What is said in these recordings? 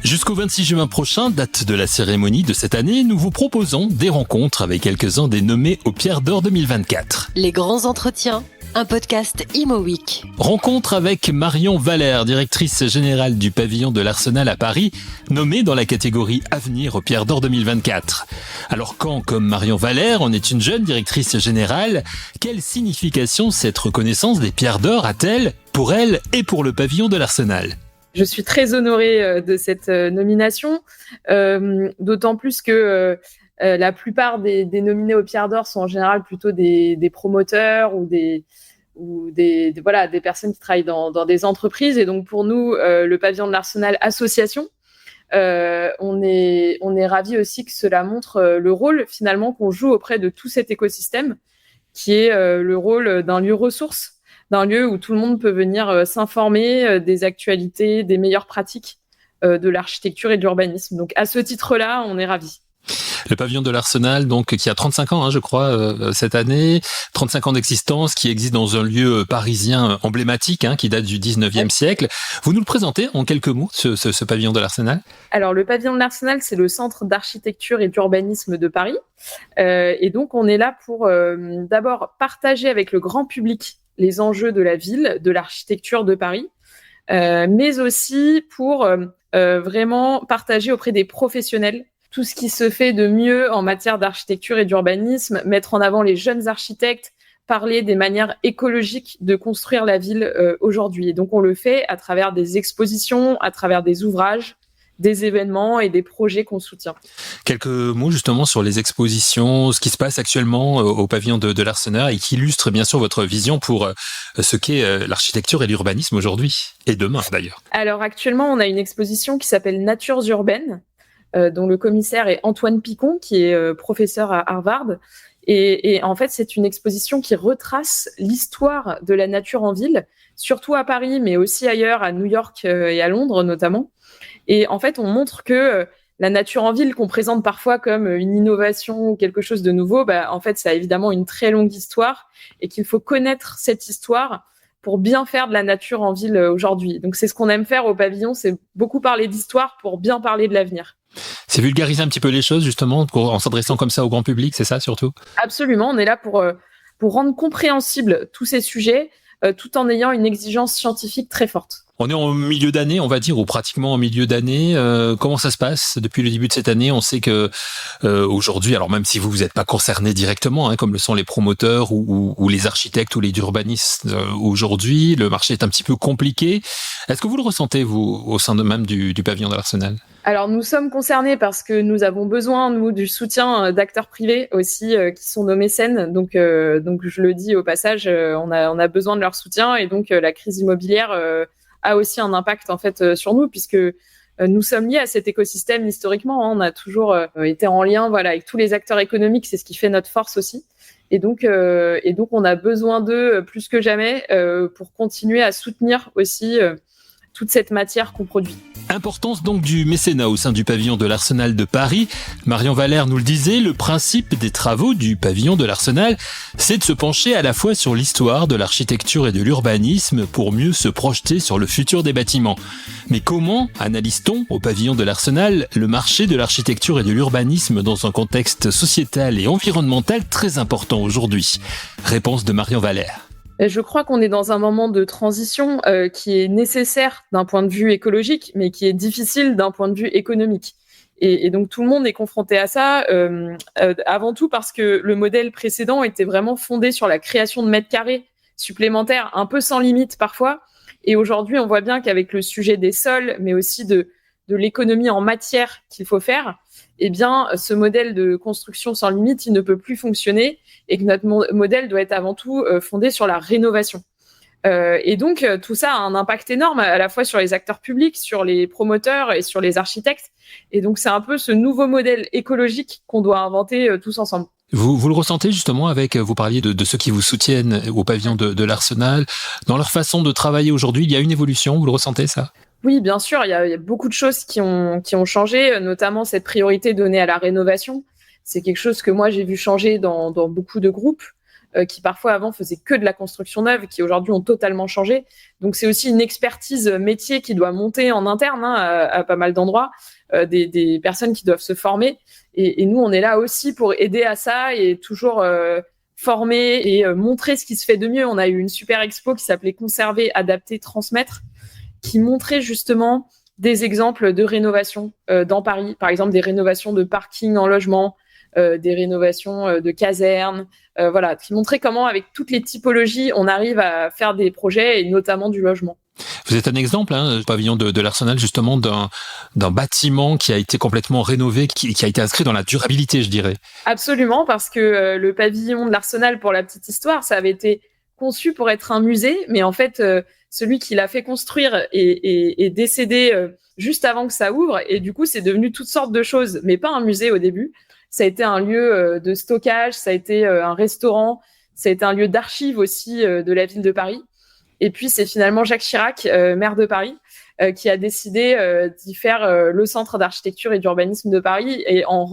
Jusqu'au 26 juin prochain, date de la cérémonie de cette année, nous vous proposons des rencontres avec quelques-uns des nommés aux Pierres d'Or 2024. Les grands entretiens, un podcast Imo Week. Rencontre avec Marion Valère, directrice générale du pavillon de l'Arsenal à Paris, nommée dans la catégorie Avenir aux Pierres d'Or 2024. Alors quand, comme Marion Valère, on est une jeune directrice générale, quelle signification cette reconnaissance des Pierres d'Or a-t-elle pour elle et pour le pavillon de l'Arsenal ? Je suis très honorée de cette nomination, d'autant plus que la plupart des nominés aux Pierres d'Or sont en général plutôt des promoteurs ou des personnes qui travaillent dans des entreprises. Et donc pour nous, le pavillon de l'Arsenal association, on est ravis aussi que cela montre le rôle finalement qu'on joue auprès de tout cet écosystème, qui est le rôle d'un lieu ressource, d'un lieu où tout le monde peut venir s'informer des actualités, des meilleures pratiques de l'architecture et de l'urbanisme. Donc à ce titre-là, on est ravis. Le pavillon de l'Arsenal, donc, qui a 35 ans, je crois, cette année, 35 ans d'existence, qui existe dans un lieu parisien emblématique, qui date du 19e siècle. Vous nous le présentez en quelques mots, ce pavillon de l'Arsenal ? Alors, le pavillon de l'Arsenal, c'est le centre d'architecture et d'urbanisme de Paris. Et donc, on est là pour d'abord partager avec le grand public les enjeux de la ville, de l'architecture de Paris, mais aussi pour vraiment partager auprès des professionnels tout ce qui se fait de mieux en matière d'architecture et d'urbanisme, mettre en avant les jeunes architectes, parler des manières écologiques de construire la ville aujourd'hui. Et donc, on le fait à travers des expositions, à travers des ouvrages, des événements et des projets qu'on soutient. Quelques mots justement sur les expositions, ce qui se passe actuellement au pavillon de l'Arsenal et qui illustre bien sûr votre vision pour ce qu'est l'architecture et l'urbanisme aujourd'hui et demain d'ailleurs. Alors actuellement, on a une exposition qui s'appelle Natures urbaines, dont le commissaire est Antoine Picon, qui est professeur à Harvard. Et en fait, c'est une exposition qui retrace l'histoire de la nature en ville, surtout à Paris, mais aussi ailleurs, à New York et à Londres notamment. Et en fait, on montre que la nature en ville, qu'on présente parfois comme une innovation ou quelque chose de nouveau, en fait, ça a évidemment une très longue histoire et qu'il faut connaître cette histoire pour bien faire de la nature en ville aujourd'hui. Donc, c'est ce qu'on aime faire au pavillon, c'est beaucoup parler d'histoire pour bien parler de l'avenir. C'est vulgariser un petit peu les choses, justement, en s'adressant comme ça au grand public, c'est ça, surtout ? Absolument, on est là pour rendre compréhensibles tous ces sujets, tout en ayant une exigence scientifique très forte. On est en milieu d'année, on va dire, ou pratiquement en milieu d'année. Comment ça se passe depuis le début de cette année ? On sait que aujourd'hui, alors même si vous n'êtes pas concerné directement, comme le sont les promoteurs ou les architectes ou les urbanistes aujourd'hui, le marché est un petit peu compliqué. Est-ce que vous le ressentez, vous, au sein même du pavillon de l'Arsenal ? Alors, nous sommes concernés parce que nous avons besoin, nous, du soutien d'acteurs privés aussi, qui sont nos mécènes. Donc, je le dis au passage, on a besoin de leur soutien. Et donc, la crise immobilière a aussi un impact, en fait, sur nous, puisque nous sommes liés à cet écosystème historiquement. On a toujours été en lien, avec tous les acteurs économiques. C'est ce qui fait notre force aussi. Et donc, on a besoin d'eux plus que jamais pour continuer à soutenir aussi toute cette matière qu'on produit. Importance donc du mécénat au sein du pavillon de l'Arsenal de Paris. Marion Valère nous le disait, le principe des travaux du pavillon de l'Arsenal, c'est de se pencher à la fois sur l'histoire de l'architecture et de l'urbanisme pour mieux se projeter sur le futur des bâtiments. Mais comment analyse-t-on au pavillon de l'Arsenal le marché de l'architecture et de l'urbanisme dans un contexte sociétal et environnemental très important aujourd'hui ? Réponse de Marion Valère. Je crois qu'on est dans un moment de transition qui est nécessaire d'un point de vue écologique, mais qui est difficile d'un point de vue économique. Et donc, tout le monde est confronté à ça, avant tout parce que le modèle précédent était vraiment fondé sur la création de mètres carrés supplémentaires, un peu sans limite parfois. Et aujourd'hui, on voit bien qu'avec le sujet des sols, mais aussi de l'économie en matière qu'il faut faire, eh bien, ce modèle de construction sans limite, il ne peut plus fonctionner et que notre modèle doit être avant tout fondé sur la rénovation. Et donc, tout ça a un impact énorme à la fois sur les acteurs publics, sur les promoteurs et sur les architectes. Et donc, c'est un peu ce nouveau modèle écologique qu'on doit inventer tous ensemble. Vous le ressentez justement avec, vous parliez de ceux qui vous soutiennent au pavillon de l'Arsenal. Dans leur façon de travailler aujourd'hui, il y a une évolution, vous le ressentez ça ? Oui, bien sûr, il y a beaucoup de choses qui ont changé, notamment cette priorité donnée à la rénovation. C'est quelque chose que moi, j'ai vu changer dans beaucoup de groupes. qui parfois avant faisaient que de la construction neuve, qui aujourd'hui ont totalement changé. Donc c'est aussi une expertise métier qui doit monter en interne à pas mal d'endroits, des personnes qui doivent se former. Et nous, on est là aussi pour aider à ça et toujours former et montrer ce qui se fait de mieux. On a eu une super expo qui s'appelait Conserver, adapter, transmettre, qui montrait justement des exemples de rénovation dans Paris. Par exemple, des rénovations de parking en logement, des rénovations de casernes, voilà, qui montrait comment, avec toutes les typologies, on arrive à faire des projets et notamment du logement. Vous êtes un exemple, le pavillon de l'Arsenal, justement, d'un bâtiment qui a été complètement rénové, qui a été inscrit dans la durabilité, je dirais. Absolument, parce que le pavillon de l'Arsenal, pour la petite histoire, ça avait été conçu pour être un musée, mais en fait, celui qui l'a fait construire est décédé juste avant que ça ouvre, et du coup, c'est devenu toutes sortes de choses, mais pas un musée au début. Ça a été un lieu de stockage, ça a été un restaurant, ça a été un lieu d'archives aussi de la ville de Paris. Et puis, c'est finalement Jacques Chirac, maire de Paris, qui a décidé d'y faire le centre d'architecture et d'urbanisme de Paris, et en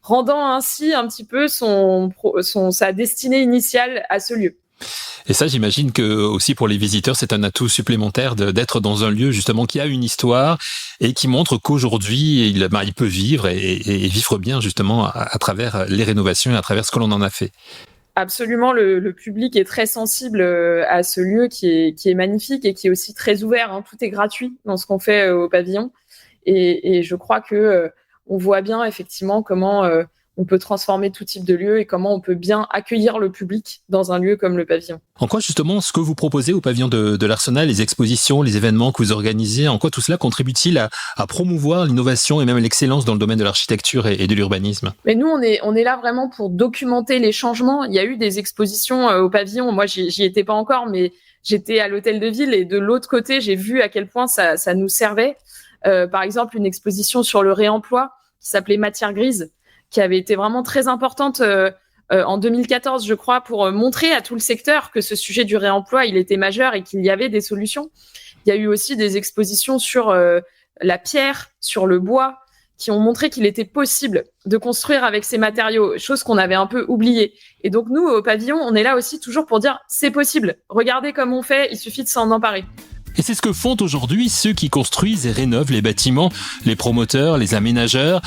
rendant ainsi un petit peu sa destinée initiale à ce lieu. Et ça, j'imagine que aussi pour les visiteurs, c'est un atout supplémentaire d'être dans un lieu justement qui a une histoire et qui montre qu'aujourd'hui, il peut vivre et vivre bien justement à travers les rénovations et à travers ce que l'on en a fait. Absolument, le public est très sensible à ce lieu qui est magnifique et qui est aussi très ouvert. Tout est gratuit dans ce qu'on fait au pavillon. Et je crois que on voit bien effectivement comment on peut transformer tout type de lieu et comment on peut bien accueillir le public dans un lieu comme le pavillon. En quoi justement ce que vous proposez au pavillon de l'Arsenal, les expositions, les événements que vous organisez, en quoi tout cela contribue-t-il à promouvoir l'innovation et même l'excellence dans le domaine de l'architecture et de l'urbanisme ? Mais nous, on est là vraiment pour documenter les changements. Il y a eu des expositions au pavillon. Moi, j'y étais pas encore, mais j'étais à l'hôtel de ville et de l'autre côté, j'ai vu à quel point ça nous servait. Par exemple, une exposition sur le réemploi qui s'appelait Matière grise, qui avait été vraiment très importante en 2014, je crois, pour montrer à tout le secteur que ce sujet du réemploi, il était majeur et qu'il y avait des solutions. Il y a eu aussi des expositions sur la pierre, sur le bois, qui ont montré qu'il était possible de construire avec ces matériaux, chose qu'on avait un peu oubliée. Et donc nous, au pavillon, on est là aussi toujours pour dire « c'est possible, regardez comme on fait, il suffit de s'en emparer ». Et c'est ce que font aujourd'hui ceux qui construisent et rénovent les bâtiments, les promoteurs, les aménageurs.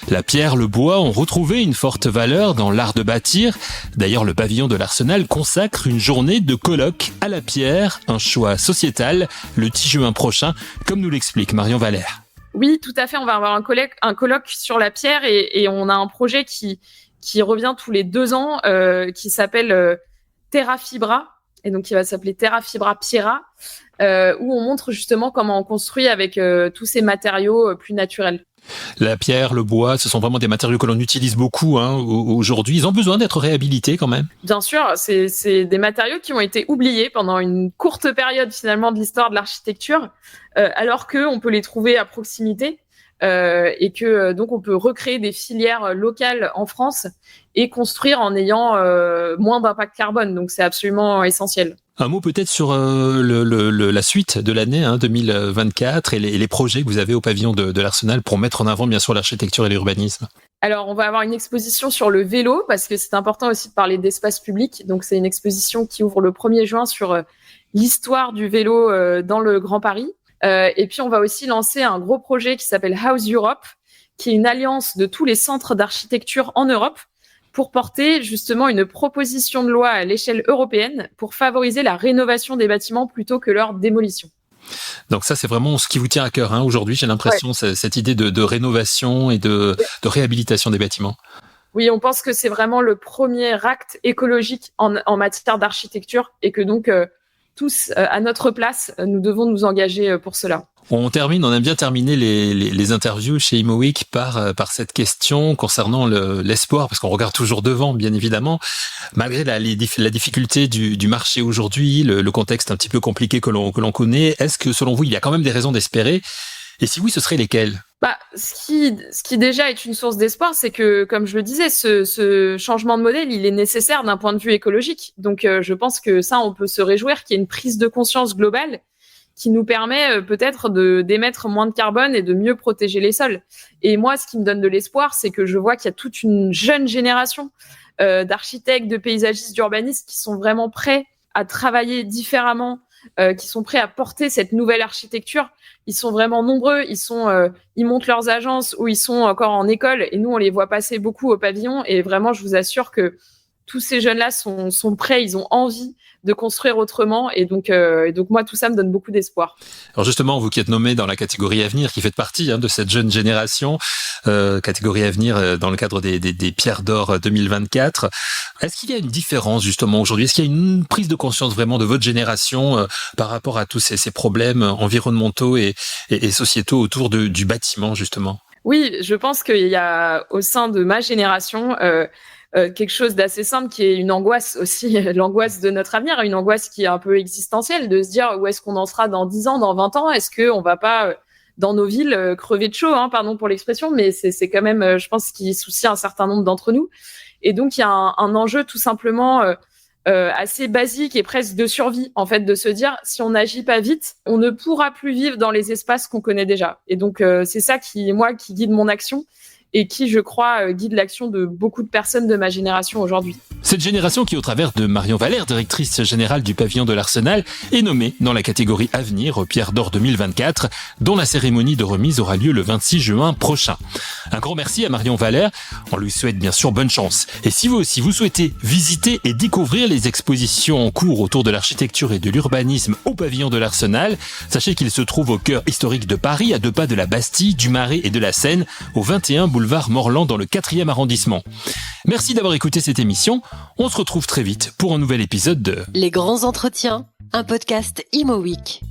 La pierre, le bois ont retrouvé une forte valeur dans l'art de bâtir. D'ailleurs, le pavillon de l'Arsenal consacre une journée de colloque à la pierre, un choix sociétal, le 10 juin prochain, comme nous l'explique Marion Valère. Oui, tout à fait. On va avoir un colloque sur la pierre et on a un projet qui revient tous les 2 ans, qui s'appelle Terra Fibra, et donc qui va s'appeler Terra Fibra Pierra, où on montre justement comment on construit avec tous ces matériaux plus naturels. La pierre, le bois, ce sont vraiment des matériaux que l'on utilise beaucoup aujourd'hui. Ils ont besoin d'être réhabilités quand même. Bien sûr, c'est des matériaux qui ont été oubliés pendant une courte période finalement de l'histoire de l'architecture, alors qu'on peut les trouver à proximité. Et que donc on peut recréer des filières locales en France et construire en ayant moins d'impact carbone. Donc c'est absolument essentiel. Un mot peut-être sur la suite de l'année 2024 et les projets que vous avez au pavillon de l'Arsenal pour mettre en avant bien sûr l'architecture et l'urbanisme. Alors on va avoir une exposition sur le vélo parce que c'est important aussi de parler d'espace public. Donc c'est une exposition qui ouvre le 1er juin sur l'histoire du vélo dans le Grand Paris. Et puis, on va aussi lancer un gros projet qui s'appelle House Europe, qui est une alliance de tous les centres d'architecture en Europe pour porter justement une proposition de loi à l'échelle européenne pour favoriser la rénovation des bâtiments plutôt que leur démolition. Donc ça, c'est vraiment ce qui vous tient à cœur aujourd'hui, j'ai l'impression, cette idée de rénovation et de réhabilitation des bâtiments. Oui, on pense que c'est vraiment le premier acte écologique en matière d'architecture et que donc tous, à notre place, nous devons nous engager pour cela. On aime bien terminer les interviews chez Imo Week par cette question concernant l'espoir, parce qu'on regarde toujours devant, bien évidemment. Malgré la difficulté du marché aujourd'hui, le contexte un petit peu compliqué que l'on connaît, est-ce que selon vous, il y a quand même des raisons d'espérer ? Et si oui, ce seraient lesquelles ? Ce qui déjà est une source d'espoir, c'est que, comme je le disais, ce changement de modèle, il est nécessaire d'un point de vue écologique. Donc, je pense que ça, on peut se réjouir qu'il y ait une prise de conscience globale qui nous permet peut-être d'émettre moins de carbone et de mieux protéger les sols. Et moi, ce qui me donne de l'espoir, c'est que je vois qu'il y a toute une jeune génération d'architectes, de paysagistes, d'urbanistes qui sont vraiment prêts à travailler différemment, qui sont prêts à porter cette nouvelle architecture. Ils sont vraiment nombreux, ils montent leurs agences ou ils sont encore en école et nous, on les voit passer beaucoup au pavillon et vraiment, je vous assure que tous ces jeunes-là sont prêts, ils ont envie de construire autrement et donc moi, tout ça me donne beaucoup d'espoir. Alors justement, vous qui êtes nommé dans la catégorie Avenir, qui faites partie de cette jeune génération, catégorie Avenir dans le cadre des Pierres d'Or 2024, est-ce qu'il y a une différence justement aujourd'hui? Est-ce qu'il y a une prise de conscience vraiment de votre génération par rapport à tous ces problèmes environnementaux et sociétaux autour du bâtiment justement? Oui, je pense qu'il y a au sein de ma génération quelque chose d'assez simple qui est une angoisse aussi, l'angoisse de notre avenir, une angoisse qui est un peu existentielle, de se dire où est-ce qu'on en sera dans 10 ans, dans 20 ans, est-ce qu'on va pas dans nos villes crever de chaud, pardon pour l'expression, mais c'est quand même, je pense, qui soucie un certain nombre d'entre nous. Et donc, il y a un enjeu tout simplement assez basique et presque de survie, en fait, de se dire, si on n'agit pas vite, on ne pourra plus vivre dans les espaces qu'on connaît déjà. Et donc, c'est ça qui guide mon action et qui, je crois, guide l'action de beaucoup de personnes de ma génération aujourd'hui. Cette génération qui, au travers de Marion Valère, directrice générale du pavillon de l'Arsenal, est nommée dans la catégorie Avenir aux Pierres d'Or 2024, dont la cérémonie de remise aura lieu le 26 juin prochain. Un grand merci à Marion Valère. On lui souhaite bien sûr bonne chance. Et si vous aussi vous souhaitez visiter et découvrir les expositions en cours autour de l'architecture et de l'urbanisme au pavillon de l'Arsenal, sachez qu'il se trouve au cœur historique de Paris, à 2 pas de la Bastille, du Marais et de la Seine, au 21 boulevard Morland dans le 4e arrondissement. Merci d'avoir écouté cette émission. On se retrouve très vite pour un nouvel épisode de Les grands entretiens, un podcast Imo Week.